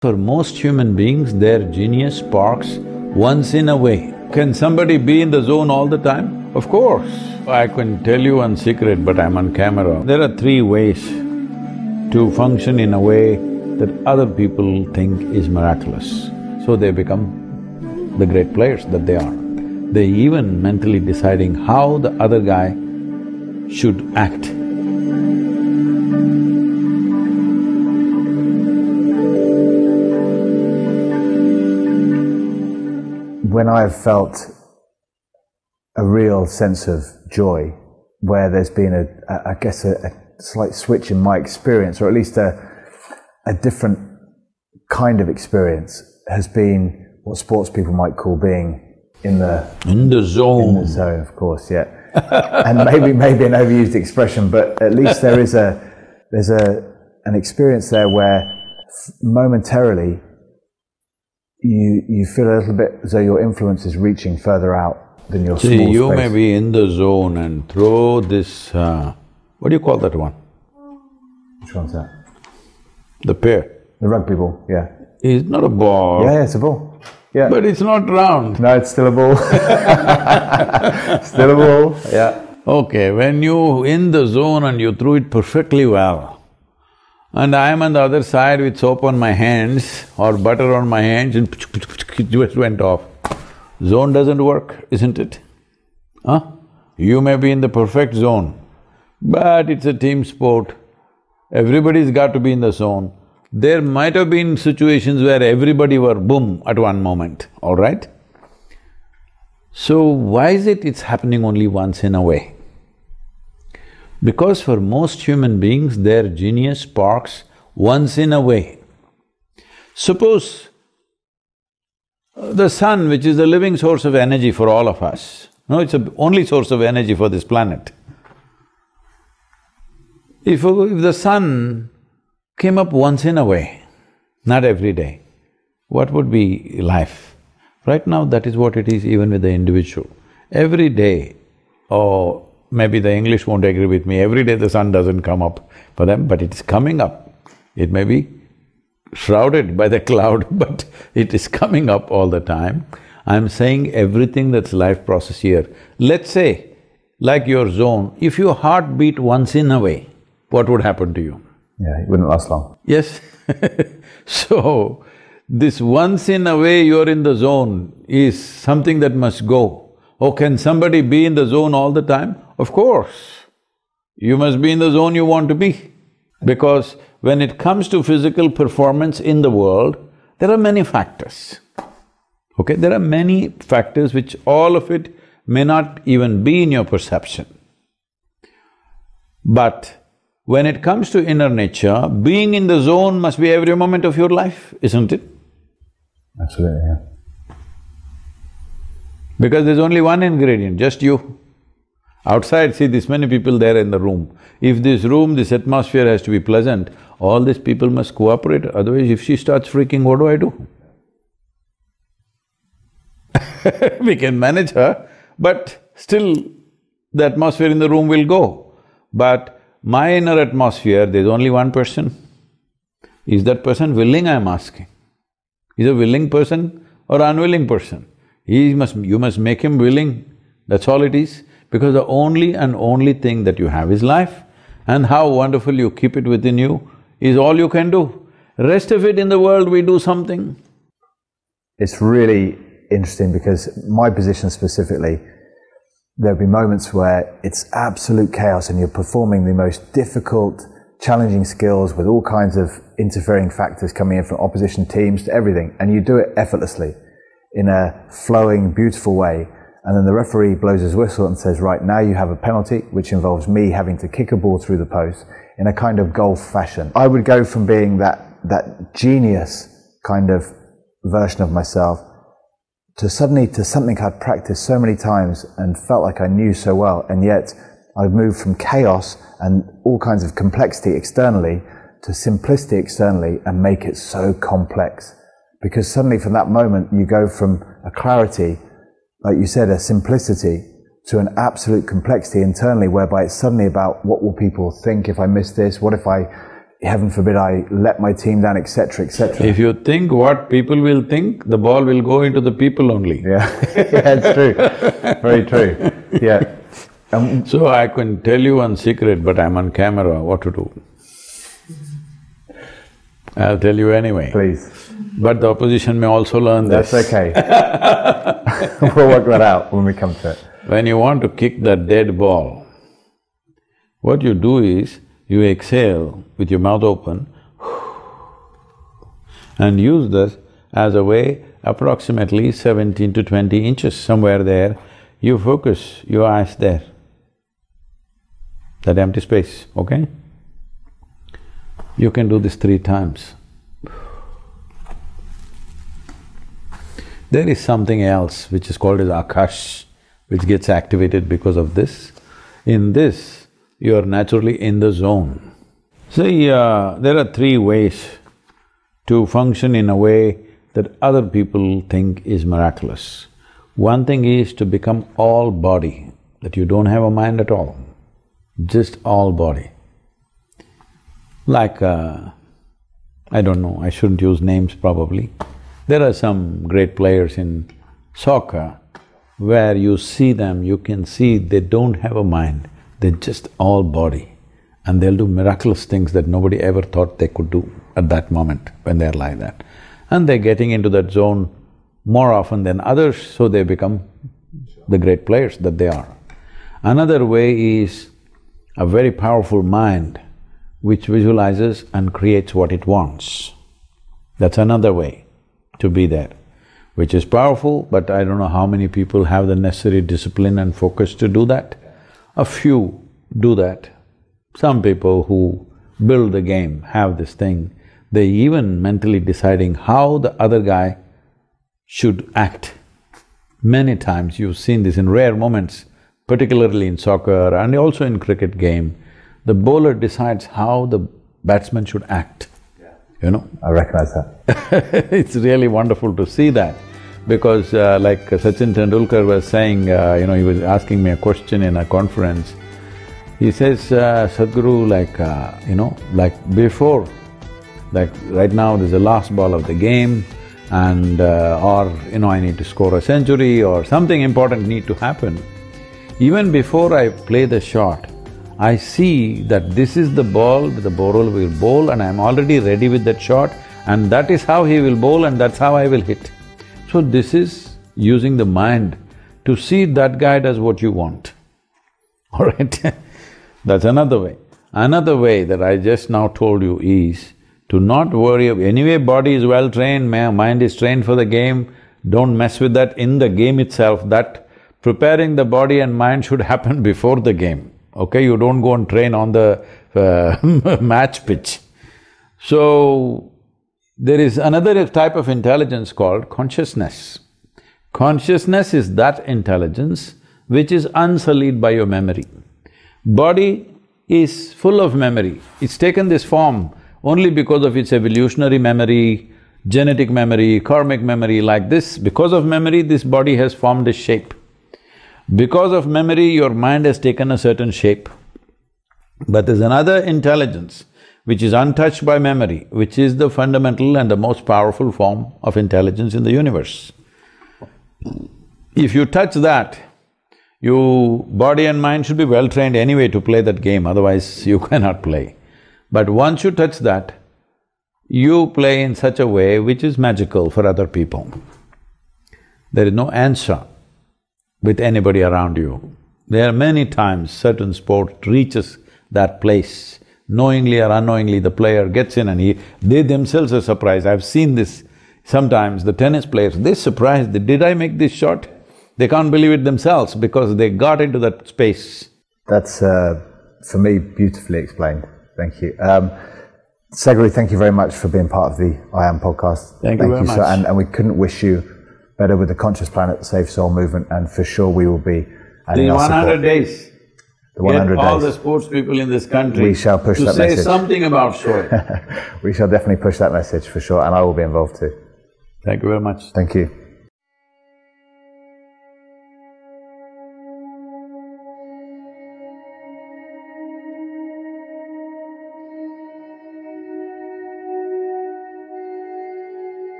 For most human beings, their genius sparks once in a way. Can somebody be in the zone all the time? Of course. I can tell you one secret, but I'm on camera. There are three ways to function in a way that other people think is miraculous. So they become the great players that they are. They even mentally deciding how the other guy should act. When I've felt a real sense of joy, where there's been I guess a slight switch in my experience, or at least a different kind of experience, has been what sports people might call being in the zone. In the zone, of course, yeah. And maybe an overused expression, but at least there's an experience there where momentarily you feel a little bit as though your influence is reaching further out than your small space. See, you may be in the zone and throw this… what do you call that one? Which one's that? The pear. The rugby ball, yeah. It's not a ball. Yeah, it's a ball. Yeah. But it's not round. No, it's still a ball. Still a ball, yeah. Okay, when you in the zone and you threw it perfectly well, and I am on the other side with soap on my hands or butter on my hands and it just went off. Zone doesn't work, isn't it? Huh? You may be in the perfect zone, but it's a team sport. Everybody's got to be in the zone. There might have been situations where everybody were boom at one moment, all right? So why is it it's happening only once in a way? Because for most human beings, their genius sparks once in a way. Suppose the sun, which is the living source of energy for all of us, no, it's the only source of energy for this planet. If the sun came up once in a way, not every day, what would be life? Right now, that is what it is even with the individual. Every day, or maybe the English won't agree with me, every day the sun doesn't come up for them, but it's coming up. It may be shrouded by the cloud, but it is coming up all the time. I'm saying everything that's life process here. Let's say, like your zone, if your heart beat once in a way, what would happen to you? Yeah, it wouldn't last long. Yes. So, this once in a way you're in the zone is something that must go. Oh, can somebody be in the zone all the time? Of course. You must be in the zone you want to be. Because when it comes to physical performance in the world, there are many factors. Okay, there are many factors which all of it may not even be in your perception. But when it comes to inner nature, being in the zone must be every moment of your life, isn't it? Absolutely, yeah. Because there's only one ingredient, just you. Outside, see this many people there in the room. If this room, this atmosphere has to be pleasant, all these people must cooperate, otherwise if she starts freaking, what do I do? We can manage her, but still the atmosphere in the room will go. But my inner atmosphere, there's only one person. Is that person willing, I'm asking? Is a willing person or unwilling person? You must make him willing, that's all it is. Because the only and only thing that you have is life, and how wonderful you keep it within you is all you can do. Rest of it in the world, we do something. It's really interesting because my position specifically, there'll be moments where it's absolute chaos and you're performing the most difficult, challenging skills with all kinds of interfering factors coming in from opposition teams to everything, and you do it effortlessly in a flowing, beautiful way. And then the referee blows his whistle and says, right, now you have a penalty, which involves me having to kick a ball through the post in a kind of golf fashion. I would go from being that genius kind of version of myself to suddenly to something I'd practiced so many times and felt like I knew so well, and yet I've moved from chaos and all kinds of complexity externally to simplicity externally and make it so complex. Because suddenly from that moment you go from a clarity, like you said, a simplicity, to an absolute complexity internally, whereby it's suddenly about what will people think if I miss this, what if I heaven forbid I let my team down, etc., etc. If you think what people will think, the ball will go into the people only. Yeah, yeah, it's true, very true, yeah. So I can tell you one secret, but I'm on camera, what to do. I'll tell you anyway. Please. But the opposition may also learn this. That's okay. We'll work that out when we come to it. When you want to kick that dead ball, what you do is, you exhale with your mouth open and use this as a way approximately 17 to 20 inches, somewhere there, you focus your eyes there, that empty space, okay? You can do this 3 times. There is something else which is called as akash, which gets activated because of this. In this, you are naturally in the zone. See, there are 3 ways to function in a way that other people think is miraculous. One thing is to become all body, that you don't have a mind at all, just all body. Like, I don't know, I shouldn't use names probably. There are some great players in soccer where you see them, you can see they don't have a mind. They're just all body, and they'll do miraculous things that nobody ever thought they could do at that moment when they're like that. And they're getting into that zone more often than others, so they become the great players that they are. Another way is a very powerful mind which visualizes and creates what it wants. That's another way to be there, which is powerful, but I don't know how many people have the necessary discipline and focus to do that. A few do that. Some people who build the game have this thing. They even mentally deciding how the other guy should act. Many times you've seen this in rare moments, particularly in soccer and also in cricket game. The bowler decides how the batsman should act, you know? I recognize that. It's really wonderful to see that. Because like Sachin Tendulkar was saying, he was asking me a question in a conference. He says, Sadhguru, like before, like right now there's the last ball of the game and I need to score a century or something important need to happen. Even before I play the shot, I see that this is the ball the bowler will bowl and I'm already ready with that shot and that is how he will bowl and that's how I will hit. So this is using the mind to see that guy does what you want, all right? That's another way. Another way that I just now told you is to not worry anyway body is well trained, mind is trained for the game, don't mess with that in the game itself, that preparing the body and mind should happen before the game, okay? You don't go and train on the match pitch. So, there is another type of intelligence called consciousness. Consciousness is that intelligence which is unsullied by your memory. Body is full of memory. It's taken this form only because of its evolutionary memory, genetic memory, karmic memory, like this. Because of memory, this body has formed a shape. Because of memory, your mind has taken a certain shape. But there's another intelligence which is untouched by memory, which is the fundamental and the most powerful form of intelligence in the universe. If you touch that, your body and mind should be well trained anyway to play that game, otherwise you cannot play. But once you touch that, you play in such a way which is magical for other people. There is no answer with anybody around you. There are many times certain sport reaches that place. Knowingly or unknowingly, the player gets in and they themselves are surprised. I've seen this sometimes, the tennis players, they're surprised, did I make this shot? They can't believe it themselves because they got into that space. That's, for me, beautifully explained. Thank you. Sadhguru, thank you very much for being part of the I Am podcast. Thank you very much. And we couldn't wish you better with the Conscious Planet Safe Soul movement, and for sure we will be adding our support. 100 days. The 100 Get all days. the sports people in this country We shall push that message. to say something about soul. We shall definitely push that message for sure, and I will be involved too. Thank you very much. Thank you.